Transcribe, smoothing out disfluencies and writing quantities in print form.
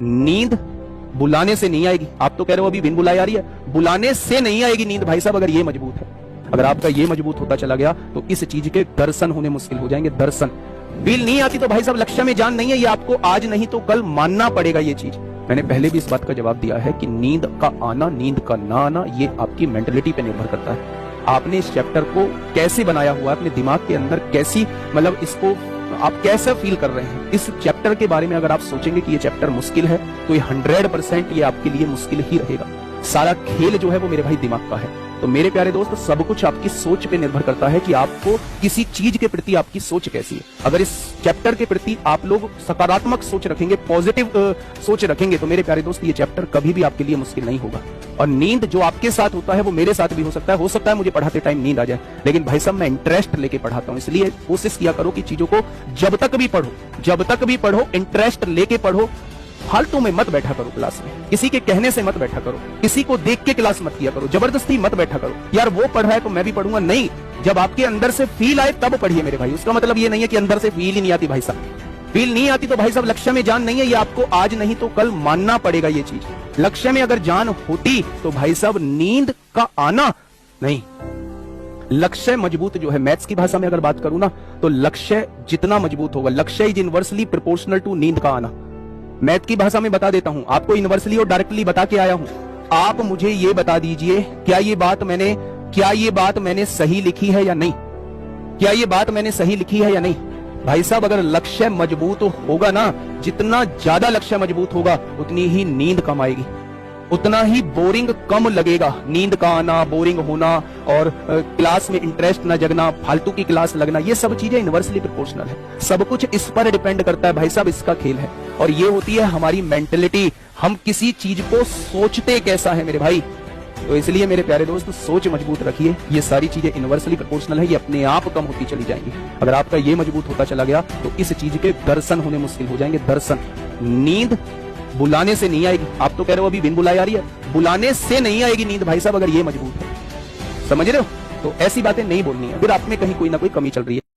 नींद बुलाने से नहीं आएगी। आप तो कह रहे हो अभी बिन बुलाए आ रही है, बुलाने से नहीं आएगी नींद भाई साहब। अगर ये मजबूत है, अगर आपका ये मजबूत होता चला गया तो इस चीज के दर्शन होने मुश्किल हो जाएंगे। दर्शन बिल नहीं आती तो भाई साहब लक्ष्य में जान नहीं है, ये आपको आज नहीं तो कल मानना पड़ेगा। ये चीज मैंने पहले भी इस बात का जवाब दिया है कि नींद का आना नींद का ना आना ये आपकी मेंटलिटी पे निर्भर करता है। आपने इस चैप्टर को कैसे बनाया हुआ है, अपने दिमाग के अंदर कैसी मतलब इसको आप कैसा फील कर रहे हैं। इस चैप्टर के बारे में अगर आप सोचेंगे कि ये चैप्टर मुश्किल है तो ये 100% ये आपके लिए मुश्किल ही रहेगा। सारा खेल जो है वो मेरे भाई दिमाग का है। तो मेरे प्यारे दोस्त, सब कुछ आपकी सोच पे निर्भर करता है कि आपको किसी चीज के प्रति आपकी सोच कैसी है। अगर इस चैप्टर के प्रति आप लोग सकारात्मक सोच रखेंगे, पॉजिटिव सोच रखेंगे, तो मेरे प्यारे दोस्त ये चैप्टर कभी भी आपके लिए मुश्किल नहीं होगा। और नींद जो आपके साथ होता है वो मेरे साथ भी हो सकता है मुझे पढ़ाते टाइम नींद आ जाए, लेकिन भाई साहब मैं इंटरेस्ट लेके पढ़ाता हूँ। इसलिए कोशिश किया करो कि चीजों को जब तक भी पढ़ो इंटरेस्ट लेके पढ़ो। फालतू में मत बैठा करो क्लास में, किसी के कहने से मत बैठा करो, किसी को देख के क्लास मत किया करो, जबरदस्ती मत बैठा करो यार वो पढ़ रहा है तो मैं भी पढ़ूंगा। नहीं, जब आपके अंदर से फील आए तब पढ़िए मेरे भाई। उसका मतलब ये नहीं है कि अंदर से फील ही नहीं आती भाई साहब। फील नहीं आती तो भाई साहब लक्ष्य में जान नहीं है, ये आपको आज नहीं तो कल मानना पड़ेगा। ये चीज लक्ष्य में अगर जान होती तो भाई साहब नींद का आना नहीं। लक्ष्य मजबूत जो है, मैथ्स की भाषा में अगर बात करूं ना तो लक्ष्य जितना मजबूत होगा, लक्ष्य इज इनवर्सली प्रोपोर्शनल टू नींद का आना। मैथ की भाषा में बता देता हूं, आपको इनवर्सली और डायरेक्टली बता के आया हूं। आप मुझे ये बता दीजिए क्या ये बात मैंने सही लिखी है या नहीं? क्या ये बात मैंने सही लिखी है या नहीं? भाई साहब अगर लक्ष्य मजबूत होगा ना, जितना ज्यादा लक्ष्य मजबूत होगा उतनी ही नींद कम आएगी, उतना ही बोरिंग कम लगेगा। नींद का आना, बोरिंग होना और क्लास में इंटरेस्ट न जगना, फालतू की क्लास लगना, ये सब चीजें इनवर्सली प्रोपोर्शनल है। सब कुछ इस पर डिपेंड करता है भाई साहब, इसका खेल है। और ये होती है हमारी मेंटलिटी, हम किसी चीज को सोचते कैसा है मेरे भाई। तो इसलिए मेरे प्यारे दोस्त सोच मजबूत रखिए। ये सारी चीजें इनवर्सली प्रोपोर्शनल है, ये अपने आप कम होती चली जाएंगी। अगर आपका ये मजबूत होता चला गया तो इस चीज के दर्शन होने मुश्किल हो जाएंगे। दर्शन नींद बुलाने से नहीं आएगी। आप तो कह रहे हो अभी बिन बुलाए आ रही है, बुलाने से नहीं आएगी नींद भाई साहब। अगर ये मजबूत है, समझ रहे हो, तो ऐसी बातें नहीं बोलनी है, फिर आप में कहीं कोई ना कोई कमी चल रही है।